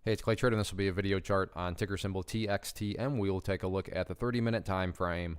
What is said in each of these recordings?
Hey, it's Clay Trader, and this will be a video chart on ticker symbol TXTM. We will take a look at the 30-minute time frame.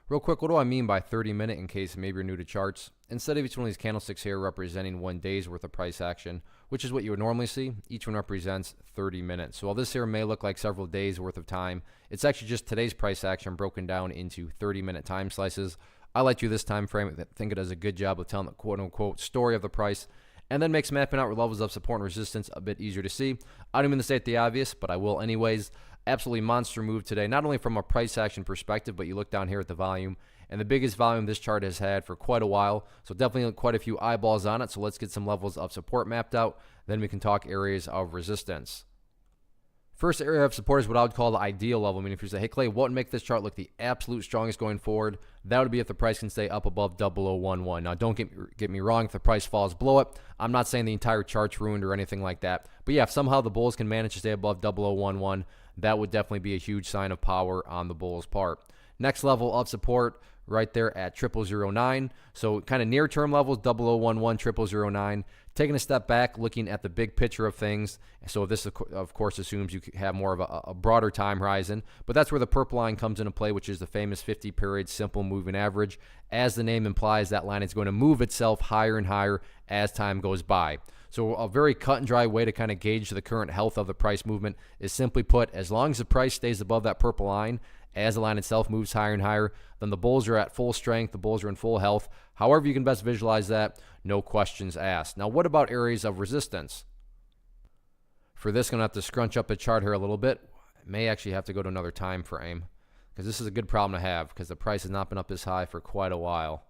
Real quick, what do I mean by 30-minute in case maybe you're new to charts? Instead of each one of these candlesticks here representing 1 day's worth of price action, which is what you would normally see, each one represents 30 minutes. So while this here may look like several days worth of time, it's actually just today's price action broken down into 30-minute time slices. I like to use this time frame. I think it does a good job of telling the quote-unquote story of the price, and then makes mapping out levels of support and resistance a bit easier to see. I don't mean to state the obvious, but I will anyways. Absolutely monster move today, not only from a price action perspective, but you look down here at the volume, and the biggest volume this chart has had for quite a while, so definitely quite a few eyeballs on it. So let's get some levels of support mapped out, then we can talk areas of resistance. First area of support is what I would call the ideal level. I mean, if you say, hey Clay, what would make this chart look the absolute strongest going forward? That would be if the price can stay up above 0011. Now, don't get me wrong, if the price falls below it, I'm not saying the entire chart's ruined or anything like that. But yeah, if somehow the bulls can manage to stay above 0011, that would definitely be a huge sign of power on the bulls' part. Next level of support right there at 0009. So kind of near-term levels, 0011, 0009. Taking a step back, looking at the big picture of things. So this, of course, assumes you have more of a broader time horizon. But that's where the purple line comes into play, which is the famous 50-period simple moving average. As the name implies, that line is going to move itself higher and higher as time goes by. So a very cut and dry way to kind of gauge the current health of the price movement is simply put, as long as the price stays above that purple line, as the line itself moves higher and higher, then the bulls are at full strength, the bulls are in full health. However you can best visualize that, no questions asked. Now, what about areas of resistance? For this, I'm going to have to scrunch up the chart here a little bit. I may actually have to go to another time frame, because this is a good problem to have, because the price has not been up this high for quite a while.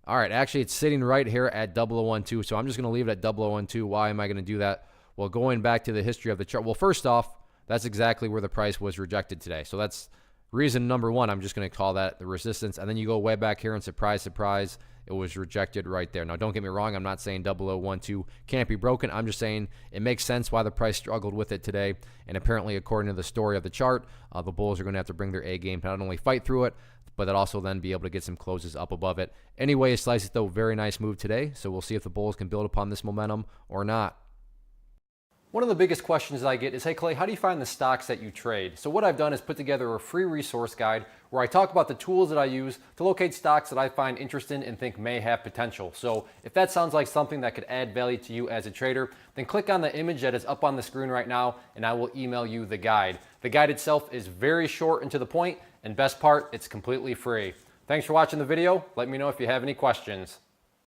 All right, actually, it's sitting right here at 0012, so I'm just going to leave it at 0012. Why am I going to do that? Well, going back to the history of the chart, well, first off, that's exactly where the price was rejected today. So that's reason number one. I'm just going to call that the resistance. And then you go way back here and surprise, surprise, it was rejected right there. Now, don't get me wrong. I'm not saying 0012 can't be broken. I'm just saying it makes sense why the price struggled with it today. And apparently, according to the story of the chart, the bulls are going to have to bring their A game to not only fight through it, but also then be able to get some closes up above it. Anyway, slice it though, very nice move today. So we'll see if the bulls can build upon this momentum or not. One of the biggest questions that I get is, hey Clay, how do you find the stocks that you trade? So what I've done is put together a free resource guide where I talk about the tools that I use to locate stocks that I find interesting and think may have potential. So if that sounds like something that could add value to you as a trader, then click on the image that is up on the screen right now and I will email you the guide. The guide itself is very short and to the point, and best part, it's completely free. Thanks for watching the video. Let me know if you have any questions.